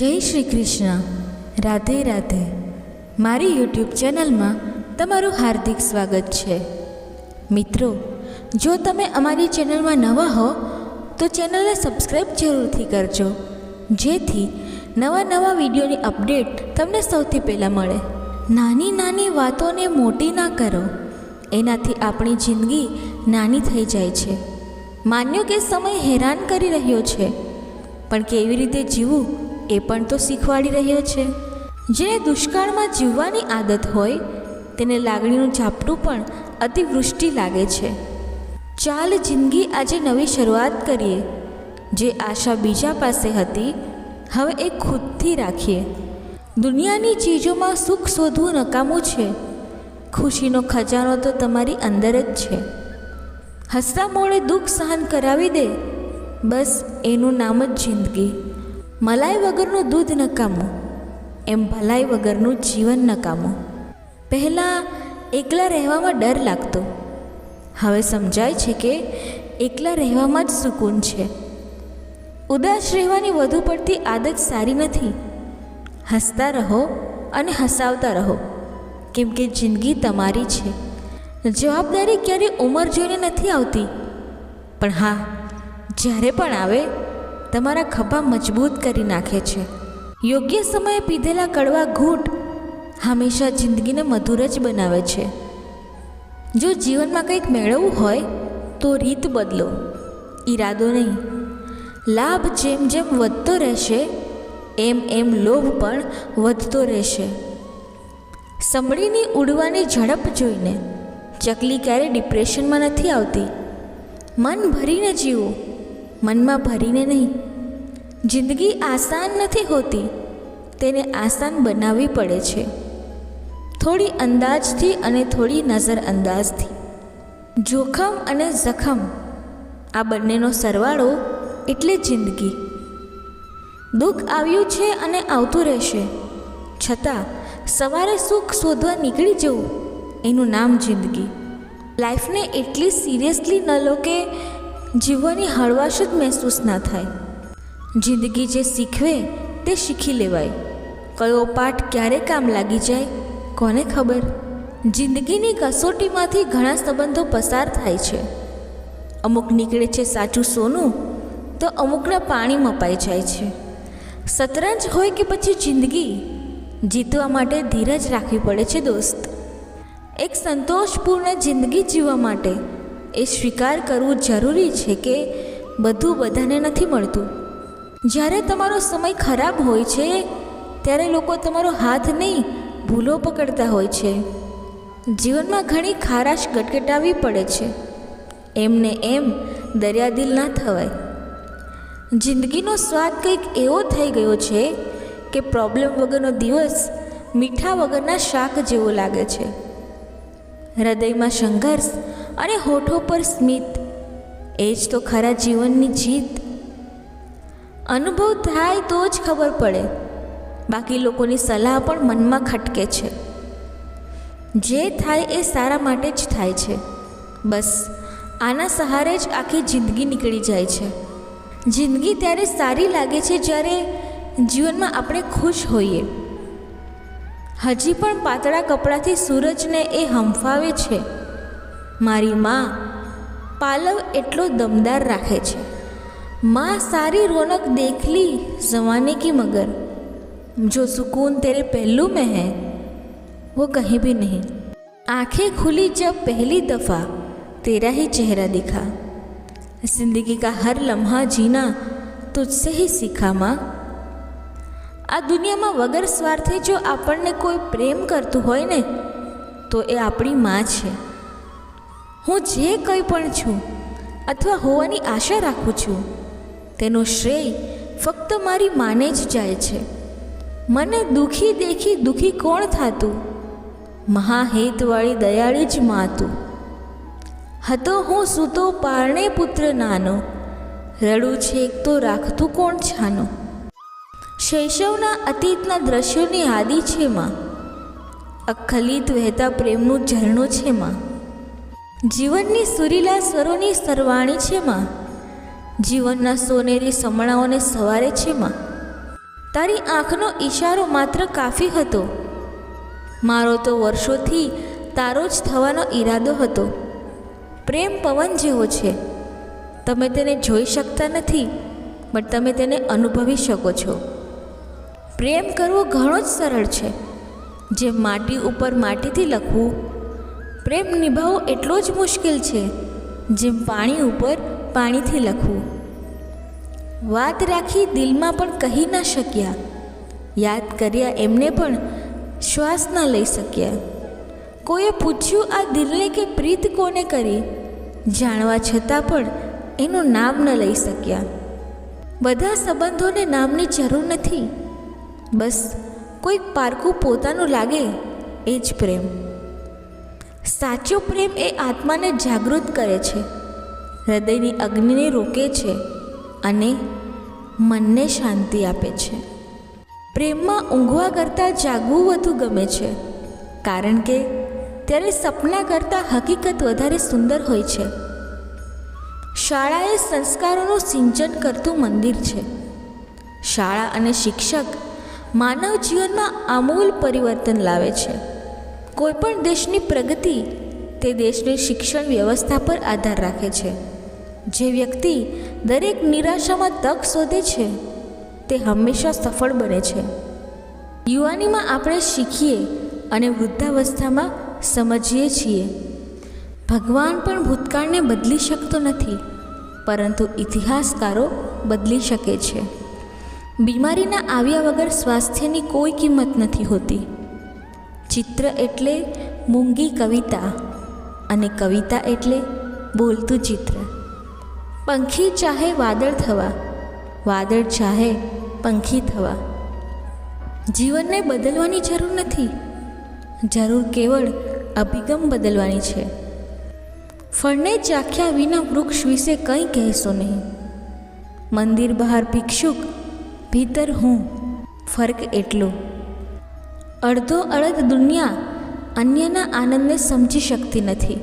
જય શ્રી કૃષ્ણ. રાધે રાધે. મારી યુટ્યુબ ચેનલમાં તમારું હાર્દિક સ્વાગત છે. મિત્રો, જો તમે અમારી ચેનલમાં નવા હો તો ચેનલને સબસ્ક્રાઈબ જરૂરથી કરજો, જેથી નવા વિડીયોની અપડેટ તમને સૌથી પહેલાં મળે. નાની નાની વાતોને મોટી ના કરો, એનાથી આપણી જિંદગી નાની થઈ જાય છે. માન્યો કે સમય હેરાન કરી રહ્યો છે, પણ કેવી રીતે જીવવું એ પણ તો શીખવાડી રહ્યો છે. જેને દુષ્કાળમાં જીવવાની આદત હોય તેને લાગણીનું ઝાપટું પણ અતિવૃષ્ટિ લાગે છે. ચાલ જિંદગી આજે નવી શરૂઆત કરીએ. જે આશા બીજા પાસે હતી હવે એ ખુદથી રાખીએ. દુનિયાની ચીજોમાં સુખ શોધવું નકામું છે. ખુશીનો ખજાનો તો તમારી અંદર જ છે. હસતા મોડે દુઃખ સહન કરાવી દે, બસ એનું નામ જ જિંદગી. મલાઈ વગરનું દૂધ નકામું, એમ ભલાઈ વગરનું જીવન નકામું. પહેલાં એકલા રહેવામાં ડર લાગતો, હવે સમજાય છે કે એકલા રહેવામાં જ સુકૂન છે. ઉદાસ રહેવાની વધુ પડતી આદત સારી નથી. હસતા રહો અને હસાવતા રહો, કેમ કે જિંદગી તમારી છે. જવાબદારી ક્યારેય ઉંમર જોઈને નથી આવતી, પણ હા, જ્યારે પણ આવે તમારા ખભા મજબૂત કરી નાખે છે. યોગ્ય સમયે પીધેલા કડવા ઘૂંટ હંમેશા જિંદગીને મધુર જ બનાવે છે. જો જીવનમાં કંઈક મેળવવું હોય તો રીત બદલો, ઈરાદો નહીં. લાભ જેમ જેમ વધતો રહેશે એમ લોભ પણ વધતો રહેશે. સંભળીની ઉડવાની ઝડપ જોઈને ચકલી ક્યારે ડિપ્રેશનમાં નથી આવતી. મન ભરીને જીવો, મનમાં ભરીને નહીં. જિંદગી આસાન નથી હોતી, તેને આસાન બનાવવી પડે છે. થોડી અંદાજથી અને થોડી નજરઅંદાજથી. જોખમ અને જખમ, આ બંનેનો સરવાળો એટલે જિંદગી. દુઃખ આવ્યું છે અને આવતું રહેશે, છતાં સવારે સુખ શોધવા નીકળી જવું, એનું નામ જિંદગી. લાઈફને એટલી સિરિયસલી ન લો કે જીવવાની હળવાશ જ મહેસૂસ ના થાય. જિંદગી જે શીખવે તે શીખી લેવાય. કયો પાઠ ક્યારે કામ લાગી જાય કોને ખબર. જિંદગીની કસોટીમાંથી ઘણા સંબંધો પસાર થાય છે. અમુક નીકળે છે સાચું સોનું, તો અમુકના પાણી મપાઈ જાય છે. શતરંજ હોય કે પછી જિંદગી, જીતવા માટે ધીરજ રાખવી પડે છે દોસ્ત. એક સંતોષપૂર્ણ જિંદગી જીવવા માટે એ સ્વીકાર કરવું જરૂરી છે કે બધું બધાને નથી મળતું. જ્યારે તમારો સમય ખરાબ હોય છે ત્યારે લોકો તમારો હાથ નહીં, ભૂલો પકડતા હોય છે. જીવનમાં ઘણી ખારાશ ગટગટાવવી પડે છે. એમને એમ દરિયાદિલ ના થવાય. જિંદગીનો સ્વાદ કંઈક એવો થઈ ગયો છે કે પ્રોબ્લેમ વગરનો દિવસ મીઠા વગરના શાક જેવો લાગે છે. હૃદયમાં સંઘર્ષ અને હોઠો પર સ્મિત, એ જ તો ખરા જીવનની જીત. અનુભવ થાય તો જ ખબર પડે, બાકી લોકોની સલાહ પણ મનમાં ખટકે છે. જે થાય એ સારા માટે જ થાય છે. બસ આના સહારે જ આખી જિંદગી નીકળી જાય છે. જિંદગી ત્યારે સારી લાગે છે જ્યારે જીવનમાં આપણે ખુશ હોઈએ. હજી પણ પાતળા કપડાથી સૂરજને એ હંફાવે છે. મારી માં પાલવ એટલો દમદાર રાખે છે. माँ सारी रौनक देख ली ज़माने की, मगर जो सुकून तेरे पहलू में है वो कहीं भी नहीं. आंखें खुली जब पहली दफ़ा तेरा ही चेहरा दिखा. जिंदगी का हर लम्हा जीना तुझसे ही सीखा माँ. આ દુનિયામાં વગર સ્વાર્થે જો આપણને કોઈ પ્રેમ કરતું હોય ને તો એ આપણી માં છે. હું જે કંઈ પણ છું અથવા હોવાની આશા રાખું છું તેનો શ્રેય ફક્ત મારી માને જ જાય છે. મને દુઃખી દેખી દુઃખી કોણ થાતું, મહાહેતવાળી દયાળી જ માં તું. હતો હું સૂતો પારણે પુત્ર નાનો, રડું છેક તો રાખતું કોણ છાનો. શૈશવના અતીતના દ્રશ્યોની યાદી છે માં, અખલિત વહેતા પ્રેમનું ઝરણું છે માં. જીવનની સુરીલા સ્વરોની સરવાણી છે માં, જીવનના સોનેરી સમણાઓને સવારે છે માં. તારી આંખનો ઈશારો માત્ર કાફી હતો. મારો તો વર્ષોથી તારો જ થવાનો ઈરાદો હતો. પ્રેમ પવન જેવો છે. તમે તેને જોઈ શકતા નથી, બટ તમે તેને અનુભવી શકો છો. પ્રેમ કરવો ઘણો જ સરળ છે. જેમ માટી ઉપર માટીથી લખવું, પ્રેમ નિભાવવો એટલો જ મુશ્કેલ છે જેમ પાણી ઉપર પાણીથી લખવું. વાત રાખી દિલમાં પણ કહી ના શક્યા, યાદ કર્યા એમને પણ શ્વાસ ના લઈ શક્યા. કોઈએ પૂછ્યું આ દિલને કે પ્રીત કોને કરી, જાણવા છતાં પણ એનું નામ ન લઈ શક્યા. બધા સંબંધોને નામની જરૂર નથી, બસ કોઈક પારખું પોતાનું લાગે એ જ પ્રેમ. સાચો પ્રેમ એ આત્માને જાગૃત કરે છે, હૃદયની અગ્નિને રોકે છે અને મનને શાંતિ આપે છે. પ્રેમમાં ઊંઘવા કરતાં જાગવું વધુ ગમે છે, કારણ કે ત્યારે સપના કરતાં હકીકત વધારે સુંદર હોય છે. શાળા એ સંસ્કારોનું સિંચન કરતું મંદિર છે. શાળા અને શિક્ષક માનવ જીવનમાં આમૂલ પરિવર્તન લાવે છે. કોઈપણ દેશની પ્રગતિ તે દેશની શિક્ષણ વ્યવસ્થા પર આધાર રાખે છે. જે વ્યક્તિ દરેક નિરાશામાં તક શોધે છે તે હંમેશા સફળ બને છે. યુવાનીમાં આપણે શીખીએ અને વૃદ્ધાવસ્થામાં સમજીએ છીએ. ભગવાન પણ ભૂતકાળને બદલી શકતો નથી, પરંતુ ઇતિહાસકારો બદલી શકે છે. બીમારીના આવ્યા વગર સ્વાસ્થ્યની કોઈ કિંમત નથી હોતી. ચિત્ર એટલે મૂંગી કવિતા અને કવિતા એટલે બોલતું ચિત્ર. પંખી ચાહે વાદળ થવા, વાદળ ચાહે પંખી થવા. જીવનને બદલવાની જરૂર નથી, જરૂર કેવળ અભિગમ બદલવાની છે. ફળને ચાખ્યા વિના વૃક્ષ વિશે કંઈ કહેશો નહીં. મંદિર બહાર ભિક્ષુક, ભીતર હું, ફરક એટલો. અડધો અડધ દુનિયા અન્યના આનંદને સમજી શકતી નથી.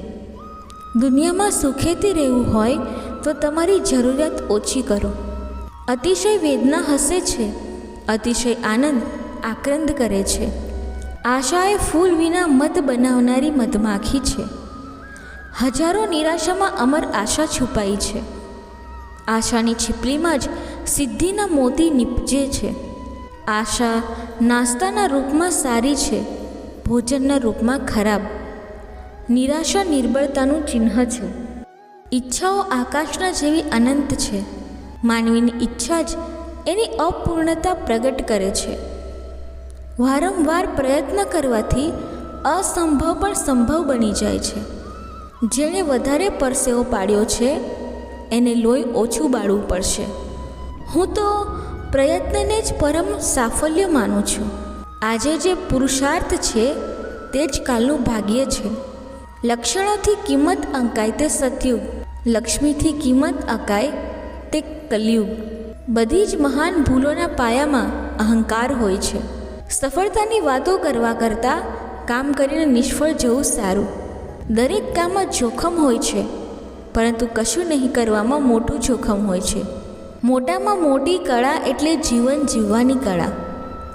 દુનિયામાં સુખેથી રહેવું હોય તો તમારી જરૂરિયાત ઓછી કરો. અતિશય વેદના હસે છે, અતિશય આનંદ આક્રંદ કરે છે. આશા એ ફૂલ વિના મધ બનાવનારી મધમાખી છે. હજારો નિરાશામાં અમર આશા છુપાઈ છે. આશાની છીપલીમાં જ સિદ્ધિના મોતી નીપજે છે. આશા નાસ્તાના રૂપમાં સારી છે, ભોજનના રૂપમાં ખરાબ. નિરાશા નિર્બળતાનું ચિહ્ન છે. ઈચ્છાઓ આકાશના જેવી અનંત છે. માનવીની ઈચ્છા જ એની અપૂર્ણતા પ્રગટ કરે છે. વારંવાર પ્રયત્ન કરવાથી અસંભવ પણ સંભવ બની જાય છે. જેણે વધારે પરસેવો પાડ્યો છે એને લોહી ઓછું બાળવું પડશે. હું તો પ્રયત્નને જ પરમ સાફલ્ય માનું છું. આજે જે પુરુષાર્થ છે તે જ કાલનું ભાગ્ય છે. લક્ષણોથી કિંમત અંકાય તે સતયુગ, લક્ષ્મીથી કિંમત અંકાય તે કલયુગ. બધી જ મહાન ભૂલોના પાયામાં અહંકાર હોય છે. સફળતાની વાતો કરવા કરતાં કામ કરીને નિષ્ફળ જવું સારું. દરેક કામમાં જોખમ હોય છે, પરંતુ કશું નહીં કરવામાં મોટું જોખમ હોય છે. મોટામાં મોટી કળા એટલે જીવન જીવવાની કળા.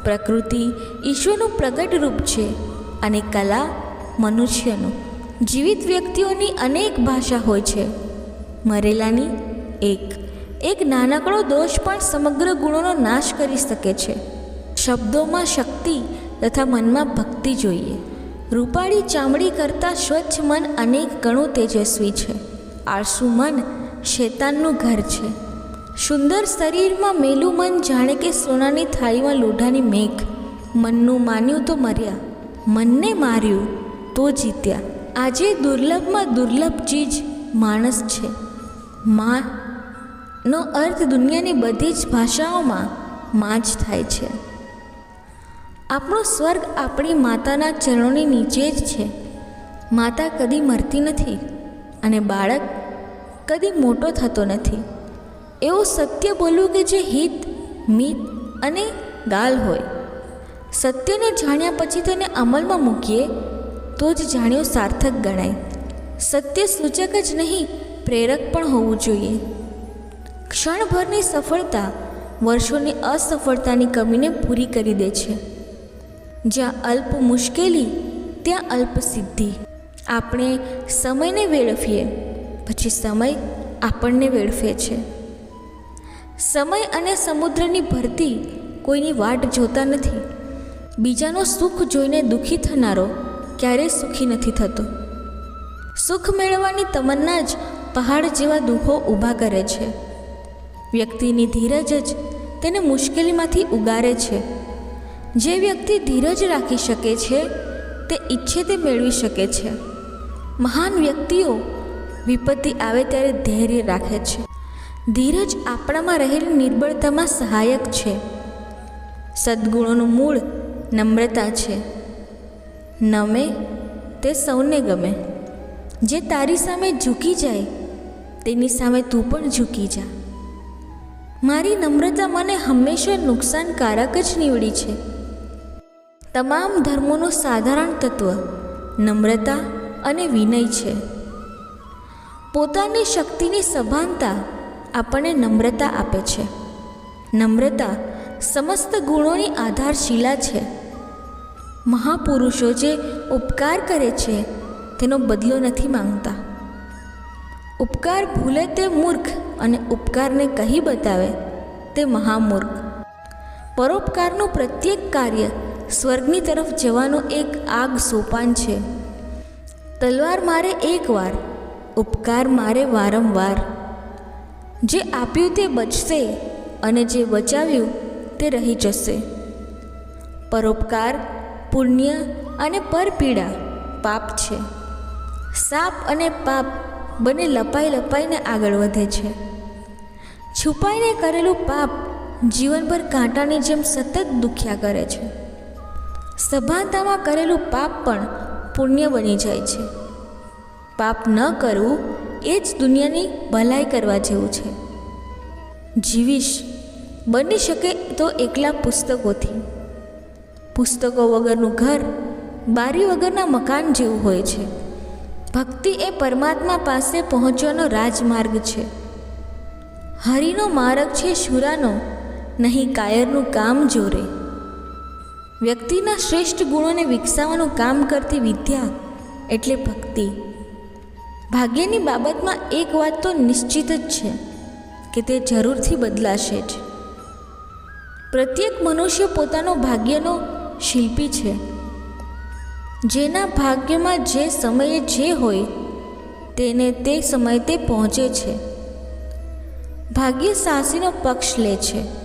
પ્રકૃતિ ઈશ્વરનું પ્રગટ રૂપ છે અને કલા મનુષ્યનું. જીવિત વ્યક્તિઓની અનેક ભાષા હોય છે, મરેલાની એક નાનકડો દોષ પણ સમગ્ર ગુણોનો નાશ કરી શકે છે. શબ્દોમાં શક્તિ તથા મનમાં ભક્તિ જોઈએ. રૂપાળી ચામડી કરતાં સ્વચ્છ મન અનેક ગણું તેજસ્વી છે. આળસુ મન શૈતાનનું ઘર છે. સુંદર શરીરમાં મેલું મન જાણે કે સોનાની થાળીમાં લોઢાની મેઘ. મનનું માન્યું તો મર્યા, મનને માર્યું તો જીત્યા. આજે દુર્લભમાં દુર્લભ ચીજ માણસ છે. નો અર્થ દુનિયાની બધી જ ભાષાઓમાં માં જ થાય છે. આપણો સ્વર્ગ આપણી માતાના ચરણોની નીચે જ છે. માતા કદી મરતી નથી અને બાળક કદી મોટો થતો નથી. એવું સત્ય બોલવું કે જે હિત, મિત અને ગાલ હોય. સત્યને જાણ્યા પછી તેને અમલમાં મૂકીએ તો જ જાણ્યો સાર્થક ગણાય. સત્ય સૂચક જ નહીં, પ્રેરક પણ હોવું જોઈએ. ક્ષણભરની સફળતા વર્ષોની અસફળતાની કમીને પૂરી કરી દે છે. જ્યાં અલ્પ મુશ્કેલી ત્યાં અલ્પ સિદ્ધિ. આપણે સમયને વેડફીએ પછી સમય આપણને વેડફે છે. સમય અને સમુદ્રની ભરતી કોઈની વાટ જોતા નથી. બીજાનું સુખ જોઈને દુઃખી થનારો ક્યારેય સુખી નથી થતો. સુખ મેળવવાની તમન્ના જ પહાડ જેવા દુઃખો ઊભા કરે છે. વ્યક્તિની ધીરજ જ તેને મુશ્કેલીમાંથી ઉગારે છે. જે વ્યક્તિ ધીરજ રાખી શકે છે તે ઈચ્છે તે મેળવી શકે છે. મહાન વ્યક્તિઓ વિપત્તિ આવે ત્યારે ધૈર્ય રાખે છે. ધીરજ આપણામાં રહેલી નિર્બળતામાં સહાયક છે. સદ્ગુણોનું મૂળ નમ્રતા છે. નમે તે સૌને ગમે. જે તારી સામે ઝૂકી જાય તેની સામે તું પણ ઝૂકી જા. મારી નમ્રતા મને હંમેશા નુકસાનકારક જ નીવડી છે. તમામ ધર્મોનું સાધારણ તત્વ નમ્રતા અને વિનય છે. પોતાની શક્તિની સભાનતા આપણને નમ્રતા આપે છે. નમ્રતા સમસ્ત ગુણોની આધારશિલા છે. મહાપુરુષો જે ઉપકાર કરે છે તેનો બદલો નથી માંગતા. ઉપકાર ભૂલે તે મૂર્ખ અને ઉપકારને કહી બતાવે તે મહામૂર્ખ. પરોપકારનું પ્રત્યેક કાર્ય સ્વર્ગની તરફ જવાનું એક આગ સોપાન છે. તલવાર મારે એકવાર, ઉપકાર મારે વારંવાર. જે આપ્યું તે બચશે અને જે બચાવ્યું તે રહી જશે. પરોપકાર પુણ્ય અને પરપીડા પાપ છે. સાપ અને પાપ બંને લપાઈ લપાઈને આગળ વધે છે. છુપાઈને કરેલું પાપ જીવનભર કાંટાની જેમ સતત દુખ્યા કરે છે. સભાનતામાં કરેલું પાપ પણ પુણ્ય બની જાય છે. પાપ ન કરવું એ જ દુનિયાની ભલાઈ કરવા જેવું છે. જીવીશ બની શકે તો એકલા પુસ્તકોથી. પુસ્તકો વગરનું ઘર બારી વગરના મકાન જેવું હોય છે. ભક્તિ એ પરમાત્મા પાસે પહોંચવાનો રાજમાર્ગ છે. હરિનો માર્ગ છે શુરાનો, નહીં કાયરનું કામ જોરે. વ્યક્તિના શ્રેષ્ઠ ગુણોને વિકસાવવાનું કામ કરતી વિદ્યા એટલે ભક્તિ. ભાગ્યની બાબતમાં એક વાત તો નિશ્ચિત જ છે કે તે જરૂરથી બદલાશે જ. પ્રત્યેક મનુષ્ય પોતાનો ભાગ્યનો શિલ્પી છે. જેના ભાગ્યમાં જે સમયે જે હોય તેને તે સમયે તે પહોંચે છે. ભાગ્ય સાહસીનો પક્ષ લે છે.